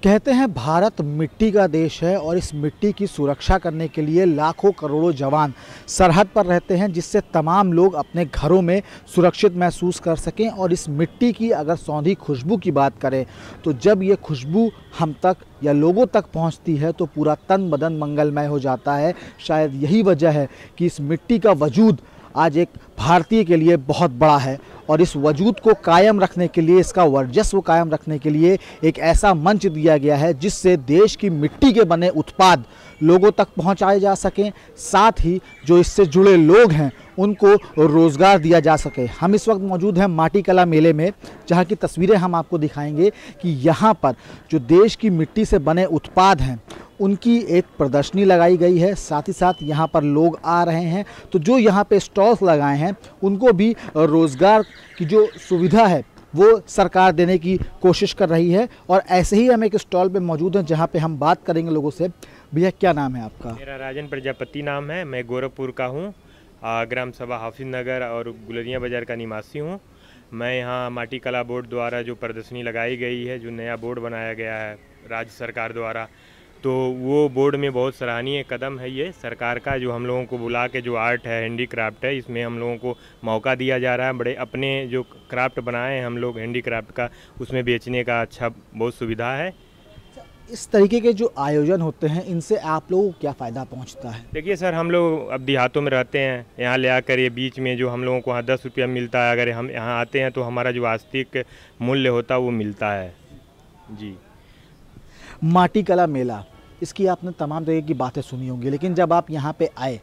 कहते हैं भारत मिट्टी का देश है और इस मिट्टी की सुरक्षा करने के लिए लाखों करोड़ों जवान सरहद पर रहते हैं, जिससे तमाम लोग अपने घरों में सुरक्षित महसूस कर सकें। और इस मिट्टी की अगर सौंधी खुशबू की बात करें तो जब ये खुशबू हम तक या लोगों तक पहुंचती है तो पूरा तन बदन मंगलमय हो जाता है। शायद यही वजह है कि इस मिट्टी का वजूद आज एक भारतीय के लिए बहुत बड़ा है और इस वजूद को कायम रखने के लिए, इसका वर्चस्व कायम रखने के लिए एक ऐसा मंच दिया गया है जिससे देश की मिट्टी के बने उत्पाद लोगों तक पहुंचाए जा सकें, साथ ही जो इससे जुड़े लोग हैं उनको रोज़गार दिया जा सके। हम इस वक्त मौजूद हैं माटी कला मेले में, जहां की तस्वीरें हम आपको दिखाएंगे कि यहां पर जो देश की मिट्टी से बने उत्पाद हैं उनकी एक प्रदर्शनी लगाई गई है। साथ ही साथ यहाँ पर लोग आ रहे हैं, तो जो यहाँ पे स्टॉल्स लगाए हैं उनको भी रोज़गार की जो सुविधा है वो सरकार देने की कोशिश कर रही है। और ऐसे ही हम एक स्टॉल पे मौजूद हैं जहाँ पे हम बात करेंगे लोगों से। भैया क्या नाम है आपका? मेरा राजन प्रजापति नाम है। मैं गोरखपुर का हूँ, ग्राम सभा हाफिज नगर और गुलरिया बाज़ार का निवासी हूँ। मैं यहाँ माटी कला बोर्ड द्वारा जो प्रदर्शनी लगाई गई है, जो नया बोर्ड बनाया गया है राज्य सरकार द्वारा, तो वो बोर्ड में बहुत सराहनीय कदम है ये सरकार का, जो हम लोगों को बुला के जो आर्ट है, हैंडीक्राफ्ट है, इसमें हम लोगों को मौका दिया जा रहा है। बड़े अपने जो क्राफ्ट बनाए हैं हम लोग हैंडीक्राफ्ट का, उसमें बेचने का अच्छा बहुत सुविधा है। इस तरीके के जो आयोजन होते हैं इनसे आप लोगों को क्या फ़ायदा पहुंचता है? देखिए सर, हम लोग अब देहातों में रहते हैं, यहाँ ले आकर ये बीच में जो हम लोगों को यहाँ 10 रुपया मिलता है, अगर हम यहाँ आते हैं तो हमारा जो वास्तविक मूल्य होता है वो मिलता है जी। माटी कला मेला, इसकी आपने तमाम तरह की बातें सुनी होंगी, लेकिन जब आप यहाँ पे आए,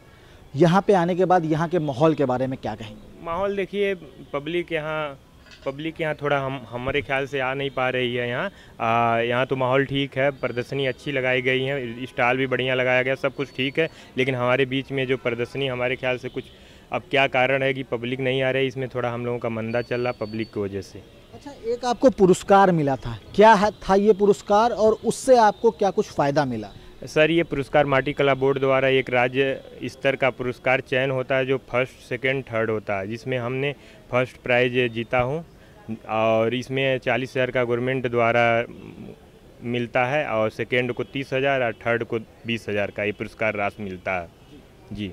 यहाँ पे आने के बाद यहाँ के माहौल के बारे में क्या कहेंगे? माहौल देखिए, पब्लिक यहाँ थोड़ा हमारे ख्याल से आ नहीं पा रही है। यहाँ तो माहौल ठीक है, प्रदर्शनी अच्छी लगाई गई है, स्टॉल भी बढ़िया लगाया गया, सब कुछ ठीक है। लेकिन हमारे बीच में जो प्रदर्शनी हमारे ख्याल से कुछ, अब क्या कारण है कि पब्लिक नहीं आ रही, इसमें थोड़ा हम लोगों का मंदा चल रहा पब्लिक की वजह से। अच्छा, एक आपको पुरस्कार मिला था, क्या था ये पुरस्कार और उससे आपको क्या कुछ फ़ायदा मिला? सर, ये पुरस्कार माटी कला बोर्ड द्वारा एक राज्य स्तर का पुरस्कार चयन होता है, जो फर्स्ट सेकंड थर्ड होता है, जिसमें हमने फर्स्ट प्राइज जीता हूँ। और इसमें 40,000 का गवर्नमेंट द्वारा मिलता है और सेकंड को 30,000 और थर्ड को 20,000 का ये पुरस्कार राशि मिलता है जी।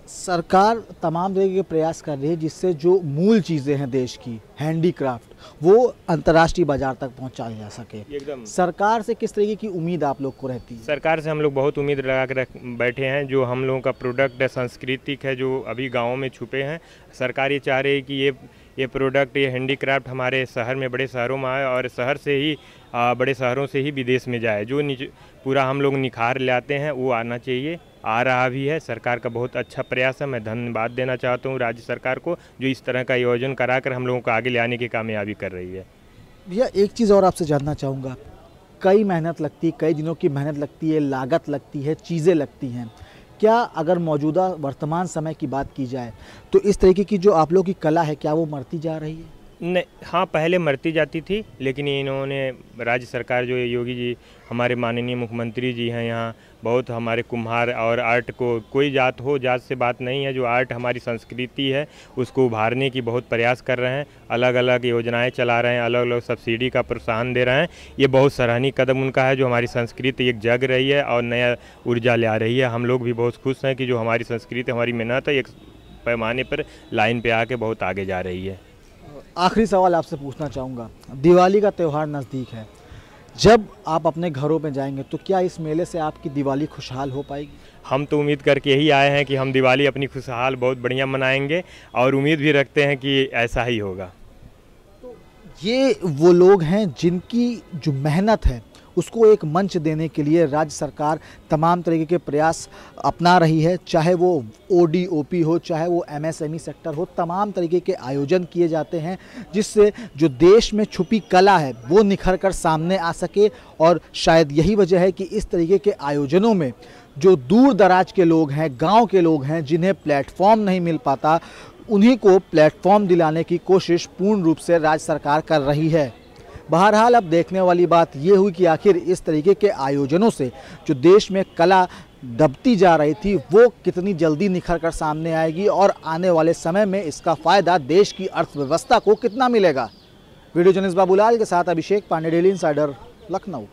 सरकार तमाम तरह के प्रयास कर रही है जिससे जो मूल चीज़ें हैं देश की, हैंडीक्राफ्ट, वो अंतर्राष्ट्रीय बाजार तक पहुंचाया जा सके। एकदम। सरकार से किस तरीके की उम्मीद आप लोग को रहती है? सरकार से हम लोग बहुत उम्मीद लगा कर बैठे हैं। जो हम लोगों का प्रोडक्ट है, सांस्कृतिक है, जो अभी गाँव में छुपे हैं, सरकार ये चाह रही है कि ये प्रोडक्ट, ये हैंडीक्राफ्ट हमारे शहर में, बड़े शहरों में आए और शहर से ही, बड़े शहरों से ही विदेश में जाए। जो पूरा हम लोग निखार लाते हैं वो आना चाहिए, आ रहा भी है। सरकार का बहुत अच्छा प्रयास है। मैं धन्यवाद देना चाहता हूँ राज्य सरकार को, जो इस तरह का आयोजन कराकर हम लोगों को आगे ले आने की कामयाबी कर रही है। भैया एक चीज़ और आपसे जानना चाहूँगा, कई मेहनत लगती है, कई दिनों की मेहनत लगती है, लागत लगती है, चीज़ें लगती हैं। क्या अगर मौजूदा वर्तमान समय की बात की जाए तो इस तरीके की जो आप लोगों की कला है, क्या वो मरती जा रही है? नहीं, हाँ, पहले मरती जाती थी, लेकिन इन्होंने राज्य सरकार, जो योगी जी हमारे माननीय मुख्यमंत्री जी हैं, यहाँ बहुत हमारे कुम्हार और आर्ट को, कोई जात हो, जात से बात नहीं है, जो आर्ट हमारी संस्कृति है उसको उभारने की बहुत प्रयास कर रहे हैं। अलग अलग योजनाएं चला रहे हैं, अलग अलग सब्सिडी का प्रोत्साहन दे रहे हैं। ये बहुत सराहनीय कदम उनका है, जो हमारी संस्कृति एक जग रही है और नया ऊर्जा ले आ रही है। हम लोग भी बहुत खुश हैं कि जो हमारी संस्कृति, हमारी मेहनत है, एक पैमाने पर लाइन पर आके बहुत आगे जा रही है। आखिरी सवाल आपसे पूछना चाहूँगा, दिवाली का त्यौहार नज़दीक है, जब आप अपने घरों में जाएंगे तो क्या इस मेले से आपकी दिवाली खुशहाल हो पाएगी? हम तो उम्मीद करके यही आए हैं कि हम दिवाली अपनी खुशहाल बहुत बढ़िया मनाएंगे और उम्मीद भी रखते हैं कि ऐसा ही होगा। तो ये वो लोग हैं जिनकी जो मेहनत है उसको एक मंच देने के लिए राज्य सरकार तमाम तरीके के प्रयास अपना रही है, चाहे वो ODOP हो, चाहे वो MSME सेक्टर हो, तमाम तरीके के आयोजन किए जाते हैं जिससे जो देश में छुपी कला है वो निखर कर सामने आ सके। और शायद यही वजह है कि इस तरीके के आयोजनों में जो दूर दराज के लोग हैं, गाँव के लोग हैं, जिन्हें प्लेटफॉर्म नहीं मिल पाता, उन्हीं को प्लेटफॉर्म दिलाने की कोशिश पूर्ण रूप से राज्य सरकार कर रही है। बहरहाल अब देखने वाली बात ये हुई कि आखिर इस तरीके के आयोजनों से जो देश में कला दबती जा रही थी वो कितनी जल्दी निखर कर सामने आएगी और आने वाले समय में इसका फ़ायदा देश की अर्थव्यवस्था को कितना मिलेगा। वीडियो जर्नलिस्ट बाबूलाल के साथ अभिषेक पांडे, डेली इंसाइडर, लखनऊ।